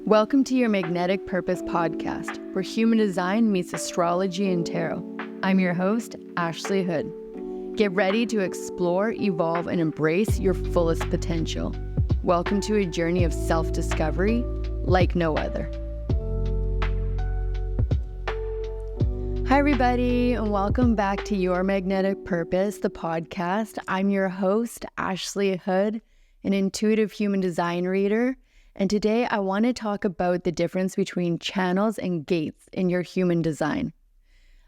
Welcome to your Magnetic Purpose podcast, where human design meets astrology and tarot. I'm your host, Ashley Hood. Get ready to explore, evolve, and embrace your fullest potential. Welcome to a journey of self-discovery like no other. Hi, everybody, and welcome back to Your Magnetic Purpose, the podcast. I'm your host, Ashley Hood, an intuitive human design reader. And today I want to talk about the difference between channels and gates in your human design.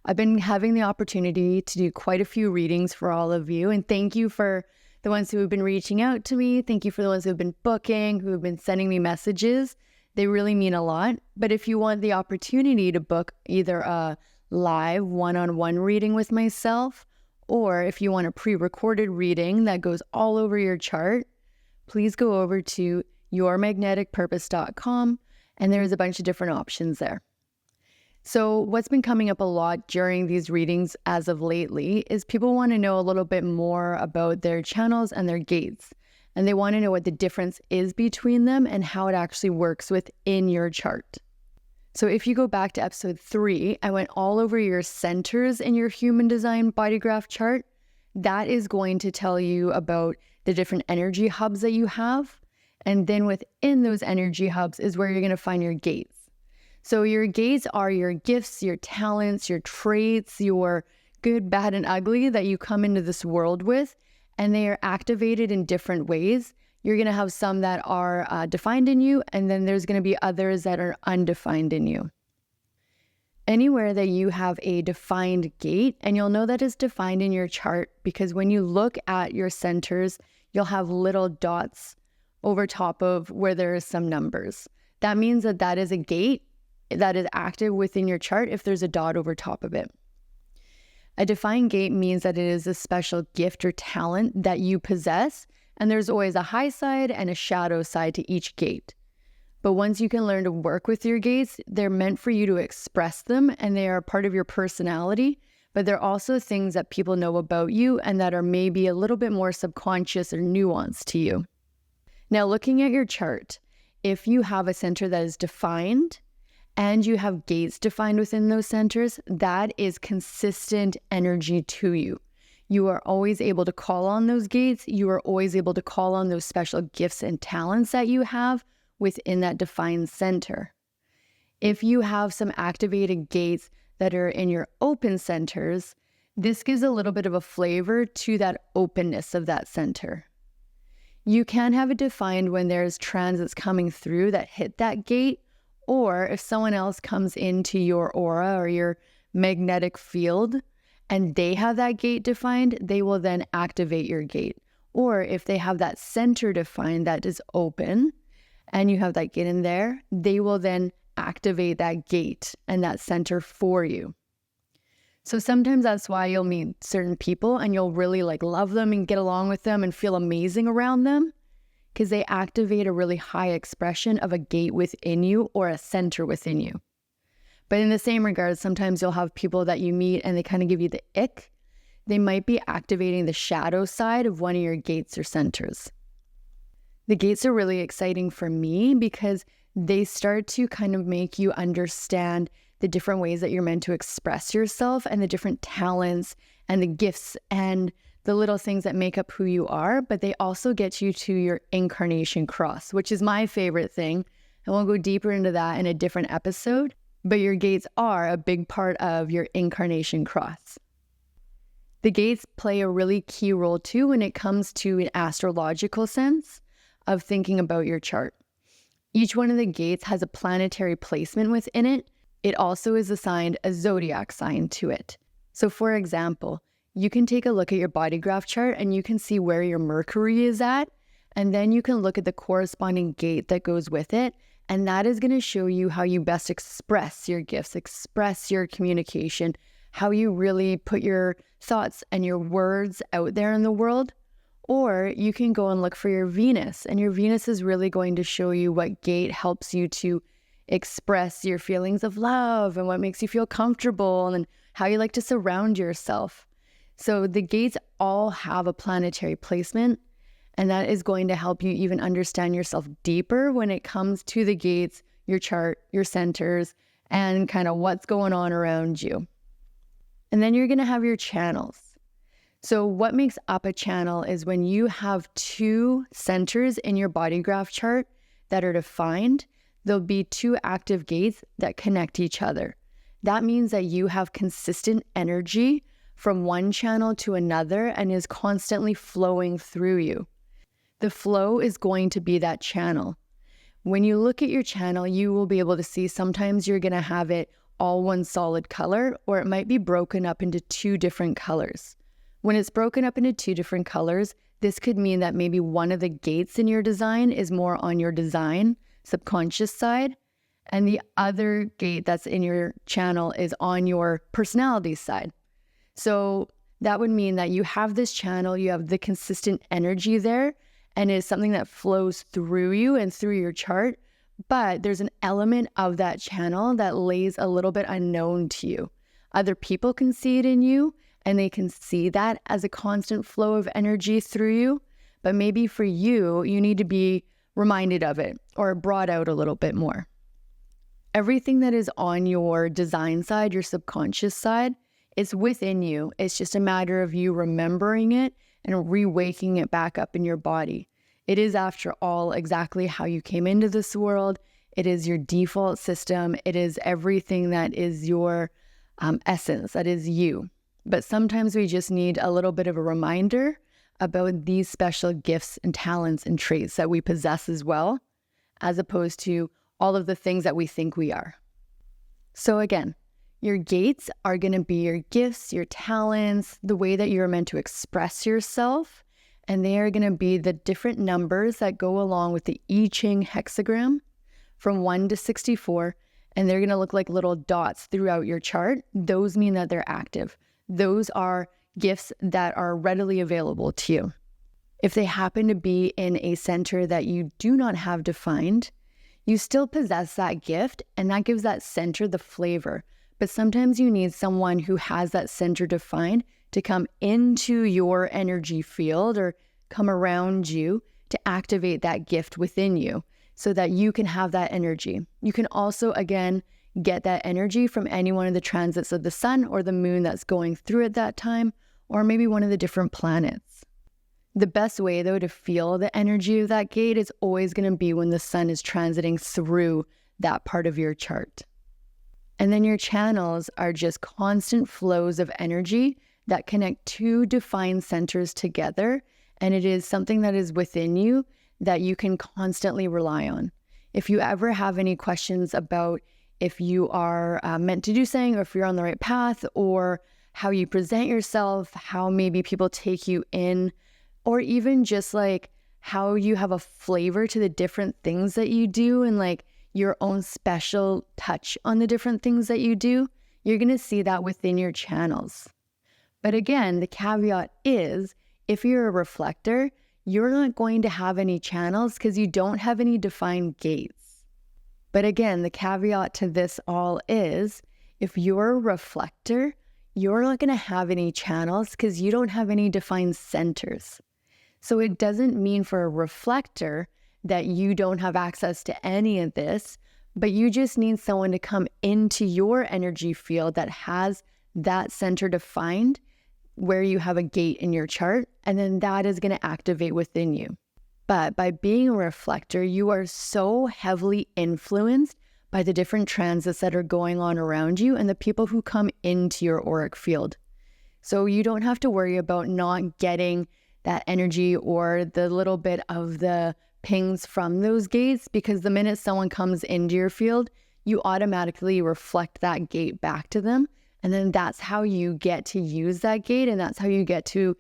I've been having the opportunity to do quite a few readings for all of you. And thank you for the ones who have been reaching out to me. Thank you for the ones who have been booking, who have been sending me messages. They really mean a lot. But if you want the opportunity to book either a live one-on-one reading with myself, or if you want a pre-recorded reading that goes all over your chart, please go over to yourmagneticpurpose.com, and there's a bunch of different options there. So what's been coming up a lot during these readings as of lately is people want to know a little bit more about their channels and their gates, and they want to know what the difference is between them and how it actually works within your chart. So if you go back to episode 3, I went all over your centers in your human design body graph chart. That is going to tell you about the different energy hubs that you have. And then within those energy hubs is where you're going to find your gates. So your gates are your gifts, your talents, your traits, your good, bad, and ugly that you come into this world with, and they are activated in different ways. You're going to have some that are defined in you, and then there's going to be others that are undefined in you. Anywhere that you have a defined gate, and you'll know that is defined in your chart because when you look at your centers, you'll have little dots over top of where there is some numbers. That means that that is a gate that is active within your chart if there's a dot over top of it. A defined gate means that it is a special gift or talent that you possess, and there's always a high side and a shadow side to each gate. But once you can learn to work with your gates, they're meant for you to express them, and they are part of your personality, but they're also things that people know about you and that are maybe a little bit more subconscious or nuanced to you. Now, looking at your chart, if you have a center that is defined and you have gates defined within those centers, that is consistent energy to you. You are always able to call on those gates. You are always able to call on those special gifts and talents that you have within that defined center. If you have some activated gates that are in your open centers, this gives a little bit of a flavor to that openness of that center. You can have it defined when there's transits coming through that hit that gate, or if someone else comes into your aura or your magnetic field and they have that gate defined, they will then activate your gate. Or if they have that center defined that is open and you have that gate in there, they will then activate that gate and that center for you. So sometimes that's why you'll meet certain people and you'll really love them and get along with them and feel amazing around them because they activate a really high expression of a gate within you or a center within you. But in the same regard, sometimes you'll have people that you meet and they kind of give you the ick. They might be activating the shadow side of one of your gates or centers. The gates are really exciting for me because they start to kind of make you understand the different ways that you're meant to express yourself and the different talents and the gifts and the little things that make up who you are, but they also get you to your incarnation cross, which is my favorite thing. And we'll go deeper into that in a different episode, but your gates are a big part of your incarnation cross. The gates play a really key role too when it comes to an astrological sense of thinking about your chart. Each one of the gates has a planetary placement within it. It also is assigned a zodiac sign to it. So for example, you can take a look at your body graph chart and you can see where your Mercury is at, and then you can look at the corresponding gate that goes with it, and that is going to show you how you best express your gifts, express your communication, how you really put your thoughts and your words out there in the world. Or you can go and look for your Venus, and your Venus is really going to show you what gate helps you to express your feelings of love and what makes you feel comfortable and how you like to surround yourself. So the gates all have a planetary placement, and that is going to help you even understand yourself deeper when it comes to the gates your chart, your centers, and kind of what's going on around you. And then you're going to have your channels. So what makes up a channel is when you have two centers in your body graph chart that are defined, there'll be two active gates that connect each other. That means that you have consistent energy from one channel to another and is constantly flowing through you. The flow is going to be that channel. When you look at your channel, you will be able to see sometimes you're going to have it all one solid color, or it might be broken up into two different colors. When it's broken up into two different colors, this could mean that maybe one of the gates in your design is more on your design, subconscious side, and the other gate that's in your channel is on your personality side. So that would mean that you have this channel, you have the consistent energy there, and it's something that flows through you and through your chart, but there's an element of that channel that lays a little bit unknown to you. Other people can see it in you, and they can see that as a constant flow of energy through you, but maybe for you, you need to be reminded of it or brought out a little bit more. Everything that is on your design side, your subconscious side, is within you. It's just a matter of you remembering it and re-waking it back up in your body. It is, after all, exactly how you came into this world. It is your default system. It is everything that is your essence, that is you. But sometimes we just need a little bit of a reminder about these special gifts and talents and traits that we possess as well, as opposed to all of the things that we think we are. So again, your gates are going to be your gifts, your talents, the way that you're meant to express yourself, and they are going to be the different numbers that go along with the I Ching hexagram from 1 to 64, and they're going to look like little dots throughout your chart. Those mean that they're active. Those are gifts that are readily available to you. If they happen to be in a center that you do not have defined, you still possess that gift, and that gives that center the flavor. But sometimes you need someone who has that center defined to come into your energy field or come around you to activate that gift within you so that you can have that energy. You can also, again, get that energy from any one of the transits of the sun or the moon that's going through at that time, or maybe one of the different planets. The best way, though, to feel the energy of that gate is always going to be when the sun is transiting through that part of your chart. And then your channels are just constant flows of energy that connect two defined centers together, and it is something that is within you that you can constantly rely on. If you ever have any questions about if you are meant to do something, or if you're on the right path, or how you present yourself, how maybe people take you in, or even just like how you have a flavor to the different things that you do and like your own special touch on the different things that you do, you're going to see that within your channels. But again, the caveat is if you're a reflector, you're not going to have any channels because you don't have any defined gates. But again, the caveat to this all is if you're a reflector, you're not going to have any channels because you don't have any defined centers. So it doesn't mean for a reflector that you don't have access to any of this, but you just need someone to come into your energy field that has that center defined where you have a gate in your chart, and then that is going to activate within you. But by being a reflector, you are so heavily influenced by the different transits that are going on around you and the people who come into your auric field. So you don't have to worry about not getting that energy or the little bit of the pings from those gates, because the minute someone comes into your field, you automatically reflect that gate back to them. And then that's how you get to use that gate, and that's how you get to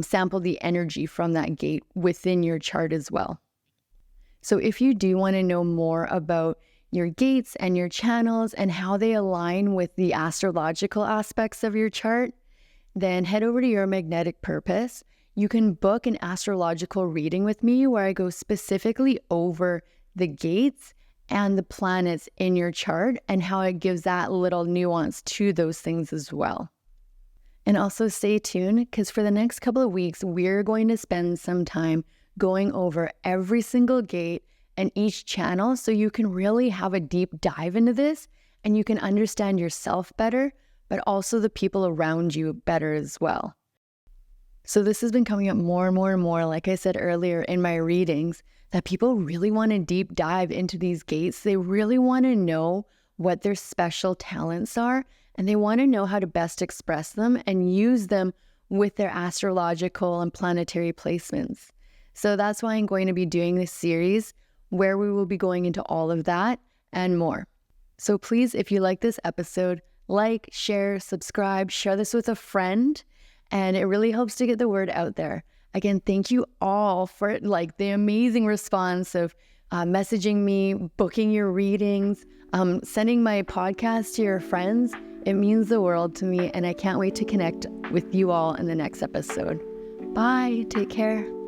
sample the energy from that gate within your chart as well. So if you do want to know more about your gates and your channels and how they align with the astrological aspects of your chart, then head over to Your Magnetic Purpose. You can book an astrological reading with me where I go specifically over the gates and the planets in your chart and how it gives that little nuance to those things as well. And also stay tuned, because for the next couple of weeks, we're going to spend some time going over every single gate and each channel so you can really have a deep dive into this and you can understand yourself better, but also the people around you better as well. So this has been coming up more and more and more, like I said earlier in my readings, that people really want to deep dive into these gates. They really want to know what their special talents are, and they want to know how to best express them and use them with their astrological and planetary placements. So that's why I'm going to be doing this series where we will be going into all of that and more. So please, if you like this episode, like, share, subscribe, share this with a friend, and it really helps to get the word out there. Again, thank you all for the amazing response of messaging me, booking your readings, sending my podcast to your friends. It means the world to me, and I can't wait to connect with you all in the next episode. Bye. Take care.